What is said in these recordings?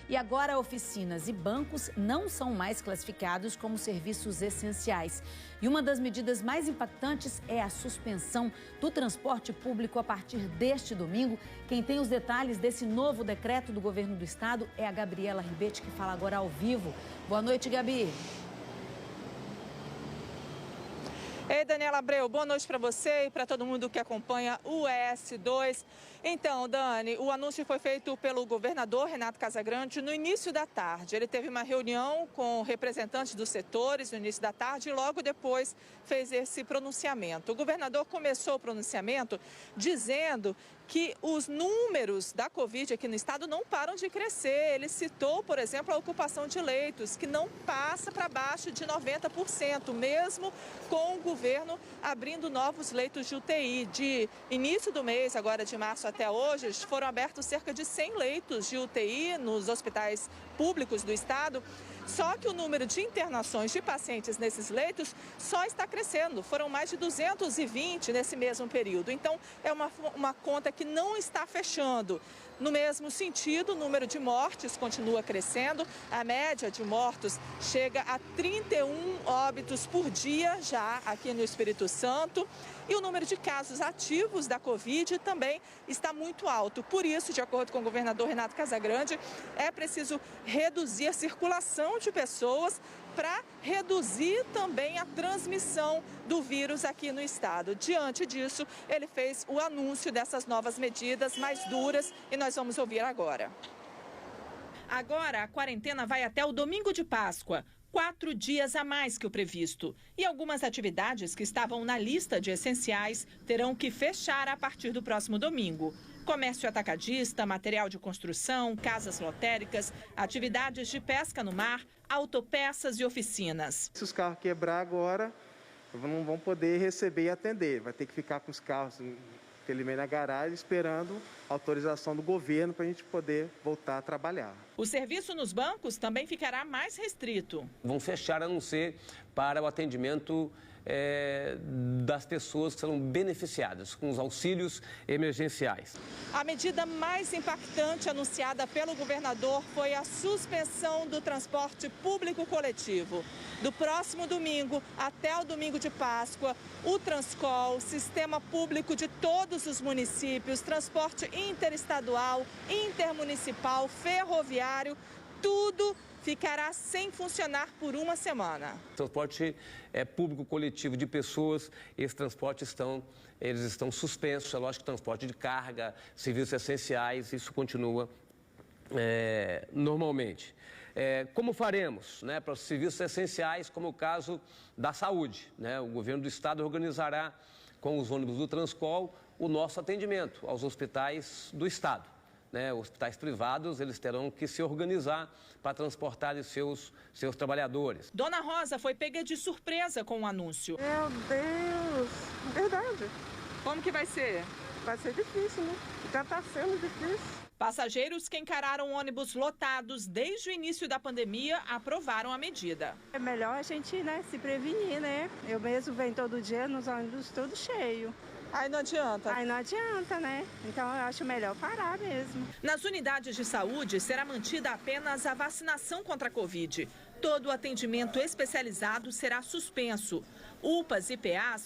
E agora oficinas e bancos não são mais classificados como serviços essenciais. E uma das medidas mais impactantes é a suspensão do transporte público a partir deste domingo. Quem tem os detalhes desse novo decreto do governo do estado é a Gabriela Ribetti, que fala agora ao vivo. Boa noite, Gabi. Ei, Daniela Abreu, boa noite para você e para todo mundo que acompanha o ES2. Então, Dani, o anúncio foi feito pelo governador Renato Casagrande no início da tarde. Ele teve uma reunião com representantes dos setores no início da tarde e logo depois fez esse pronunciamento. O governador começou o pronunciamento dizendo que os números da Covid aqui no estado não param de crescer. Ele citou, por exemplo, a ocupação de leitos, que não passa para baixo de 90%, mesmo com o governo abrindo novos leitos de UTI. De início do mês, agora de março até hoje, foram abertos cerca de 100 leitos de UTI nos hospitais públicos do estado. Só que o número de internações de pacientes nesses leitos só está crescendo. Foram mais de 220 nesse mesmo período. Então, é uma conta que não está fechando. No mesmo sentido, o número de mortes continua crescendo. A média de mortos chega a 31 óbitos por dia já aqui no Espírito Santo. E o número de casos ativos da Covid também está muito alto. Por isso, de acordo com o governador Renato Casagrande, é preciso reduzir a circulação de pessoas para reduzir também a transmissão do vírus aqui no estado. Diante disso, ele fez o anúncio dessas novas medidas mais duras e nós vamos ouvir agora. Agora, a quarentena vai até o domingo de Páscoa. 4 dias a mais que o previsto. E algumas atividades que estavam na lista de essenciais terão que fechar a partir do próximo domingo. Comércio atacadista, material de construção, casas lotéricas, atividades de pesca no mar, autopeças e oficinas. Se os carros quebrar agora, não vão poder receber e atender. Vai ter que ficar com os carros felizmente na garagem, esperando a autorização do governo para a gente poder voltar a trabalhar. O serviço nos bancos também ficará mais restrito. Vão fechar a não ser para o atendimento das pessoas que serão beneficiadas com os auxílios emergenciais. A medida mais impactante anunciada pelo governador foi a suspensão do transporte público coletivo. Do próximo domingo até o domingo de Páscoa, o Transcol, sistema público de todos os municípios, transporte interestadual, intermunicipal, ferroviário, tudo ficará sem funcionar por uma semana. Transporte público coletivo de pessoas, esses transportes eles estão suspensos. É lógico que transporte de carga, serviços essenciais, isso continua normalmente. Como faremos para os serviços essenciais, como o caso da saúde? O governo do estado organizará com os ônibus do Transcol o nosso atendimento aos hospitais do estado. Hospitais privados, eles terão que se organizar para transportar seus trabalhadores. Dona Rosa foi pega de surpresa com o anúncio. Meu Deus, verdade. Como que vai ser? Vai ser difícil, né? Já está sendo difícil. Passageiros que encararam ônibus lotados desde o início da pandemia aprovaram a medida. É melhor a gente se prevenir, né? Eu mesmo venho todo dia nos ônibus todo cheio. Aí não adianta. Aí não adianta, né? Então eu acho melhor parar mesmo. Nas unidades de saúde será mantida apenas a vacinação contra a Covid. Todo o atendimento especializado será suspenso. UPAs e PAs.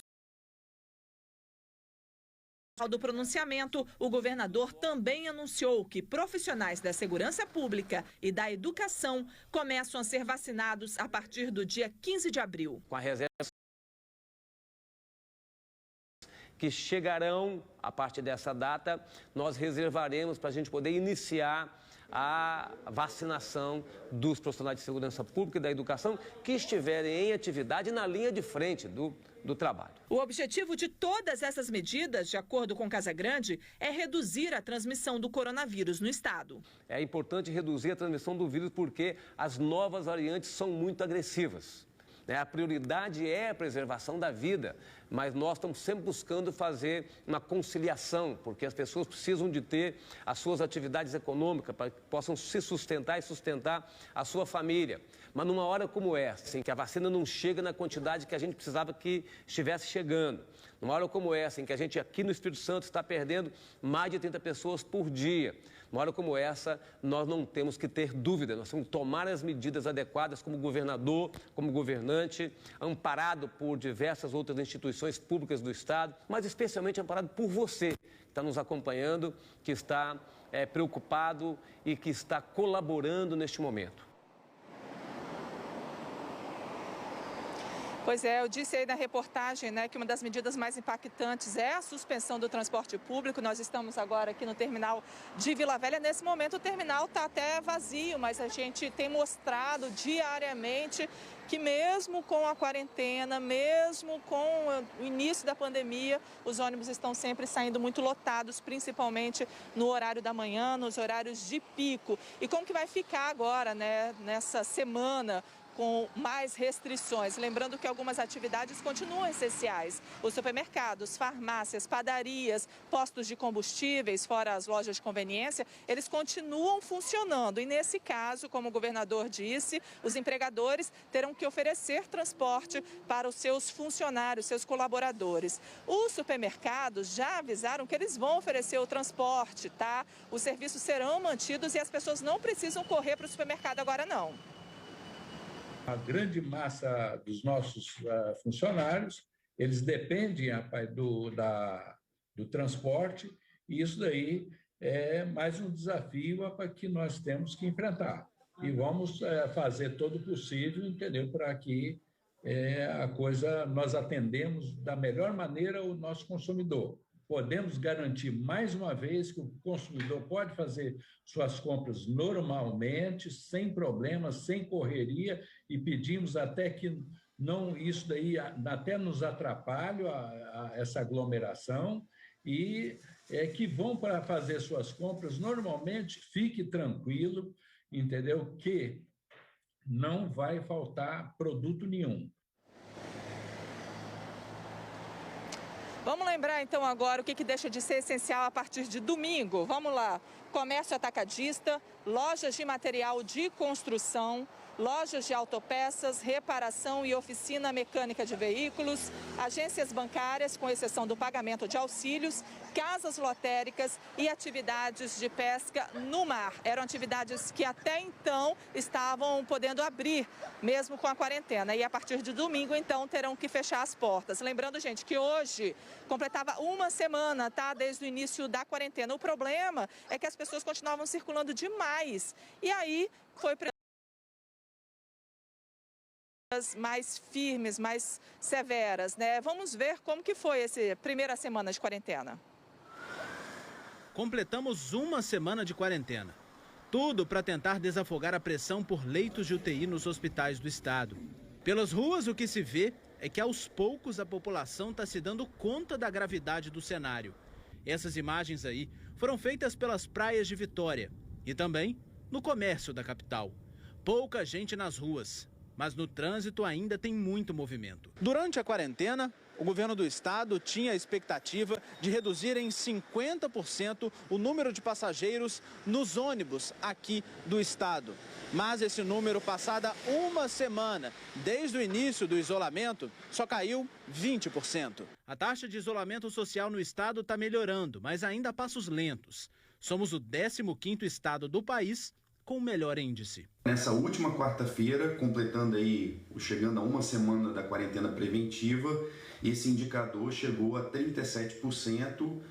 Do pronunciamento, o governador também anunciou que profissionais da segurança pública e da educação começam a ser vacinados a partir do dia 15 de abril. Com a reserva que chegarão a partir dessa data, nós reservaremos para a gente poder iniciar a vacinação dos profissionais de segurança pública e da educação que estiverem em atividade na linha de frente do trabalho. O objetivo de todas essas medidas, de acordo com Casagrande, é reduzir a transmissão do coronavírus no estado. É importante reduzir a transmissão do vírus porque as novas variantes são muito agressivas. A prioridade é a preservação da vida, mas nós estamos sempre buscando fazer uma conciliação, porque as pessoas precisam de ter as suas atividades econômicas para que possam se sustentar e sustentar a sua família. Mas numa hora como essa, em que a vacina não chega na quantidade que a gente precisava que estivesse chegando, numa hora como essa, em que a gente aqui no Espírito Santo está perdendo mais de 30 pessoas por dia, Uma hora como essa, nós não temos que ter dúvida, nós temos que tomar as medidas adequadas como governador, como governante, amparado por diversas outras instituições públicas do Estado, mas especialmente amparado por você, que está nos acompanhando, que está preocupado e que está colaborando neste momento. Pois é, eu disse aí na reportagem, né, que uma das medidas mais impactantes é a suspensão do transporte público. Nós estamos agora aqui no terminal de Vila Velha. Nesse momento o terminal está até vazio, mas a gente tem mostrado diariamente que mesmo com a quarentena, mesmo com o início da pandemia, os ônibus estão sempre saindo muito lotados, principalmente no horário da manhã, nos horários de pico. E como que vai ficar agora, né, nessa semana com mais restrições? Lembrando que algumas atividades continuam essenciais. Os supermercados, farmácias, padarias, postos de combustíveis, fora as lojas de conveniência, eles continuam funcionando. E nesse caso, como o governador disse, os empregadores terão que oferecer transporte para os seus funcionários, seus colaboradores. Os supermercados já avisaram que eles vão oferecer o transporte, tá? Os serviços serão mantidos e as pessoas não precisam correr para o supermercado agora, não. A grande massa dos nossos funcionários, eles dependem, rapaz, do transporte, e isso daí é mais um desafio que nós temos que enfrentar. E vamos fazer todo o possível, entendeu, para que nós atendemos da melhor maneira o nosso consumidor. Podemos garantir, mais uma vez, que o consumidor pode fazer suas compras normalmente, sem problemas, sem correria, e pedimos até que não, isso daí até nos atrapalhe essa aglomeração, e que vão para fazer suas compras normalmente, fique tranquilo, entendeu? Que não vai faltar produto nenhum. Vamos lembrar então agora o que deixa de ser essencial a partir de domingo. Vamos lá. Comércio atacadista, lojas de material de construção, lojas de autopeças, reparação e oficina mecânica de veículos, agências bancárias, com exceção do pagamento de auxílios, casas lotéricas e atividades de pesca no mar. Eram atividades que até então estavam podendo abrir, mesmo com a quarentena. E a partir de domingo, então, terão que fechar as portas. Lembrando, gente, que hoje completava uma semana, tá? Desde o início da quarentena. O problema é que as pessoas continuavam circulando demais. E aí foi mais firmes, mais severas, né? Vamos ver como que foi essa primeira semana de quarentena. Completamos uma semana de quarentena. Tudo para tentar desafogar a pressão por leitos de UTI nos hospitais do estado. Pelas ruas, o que se vê é que aos poucos a população está se dando conta da gravidade do cenário. Essas imagens aí foram feitas pelas praias de Vitória e também no comércio da capital. Pouca gente nas ruas, mas no trânsito ainda tem muito movimento. Durante a quarentena, o governo do estado tinha a expectativa de reduzir em 50% o número de passageiros nos ônibus aqui do estado. Mas esse número, passada uma semana, desde o início do isolamento, só caiu 20%. A taxa de isolamento social no estado está melhorando, mas ainda a passos lentos. Somos o 15º estado do país com o melhor índice. Nessa última quarta-feira, chegando a uma semana da quarentena preventiva, esse indicador chegou a 37%,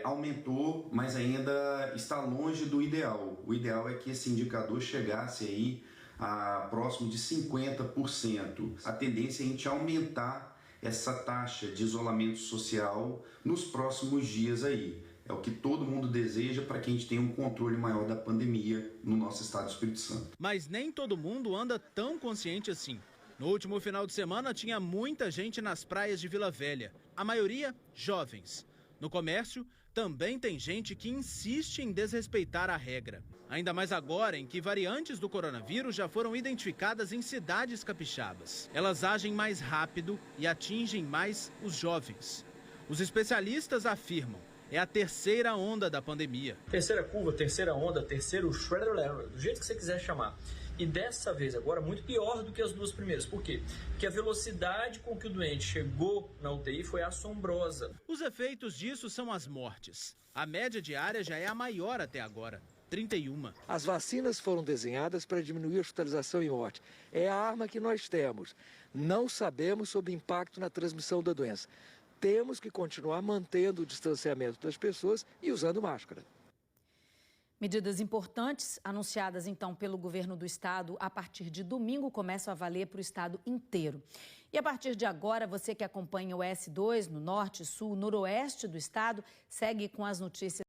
aumentou, mas ainda está longe do ideal. O ideal é que esse indicador chegasse aí a próximo de 50%. A tendência é a gente aumentar essa taxa de isolamento social nos próximos dias aí. É o que todo mundo deseja para que a gente tenha um controle maior da pandemia no nosso estado do Espírito Santo. Mas nem todo mundo anda tão consciente assim. No último final de semana tinha muita gente nas praias de Vila Velha, a maioria jovens. No comércio também tem gente que insiste em desrespeitar a regra. Ainda mais agora em que variantes do coronavírus já foram identificadas em cidades capixabas. Elas agem mais rápido e atingem mais os jovens. Os especialistas afirmam: é a terceira onda da pandemia. Terceira curva, terceira onda, terceiro shredder, do jeito que você quiser chamar. E dessa vez agora, muito pior do que as duas primeiras. Por quê? Porque a velocidade com que o doente chegou na UTI foi assombrosa. Os efeitos disso são as mortes. A média diária já é a maior até agora, 31. As vacinas foram desenhadas para diminuir a hospitalização e morte. É a arma que nós temos. Não sabemos sobre o impacto na transmissão da doença. Temos que continuar mantendo o distanciamento das pessoas e usando máscara. Medidas importantes anunciadas, então, pelo governo do estado a partir de domingo começam a valer para o estado inteiro. E a partir de agora, você que acompanha o S2 no norte, sul, noroeste do estado, segue com as notícias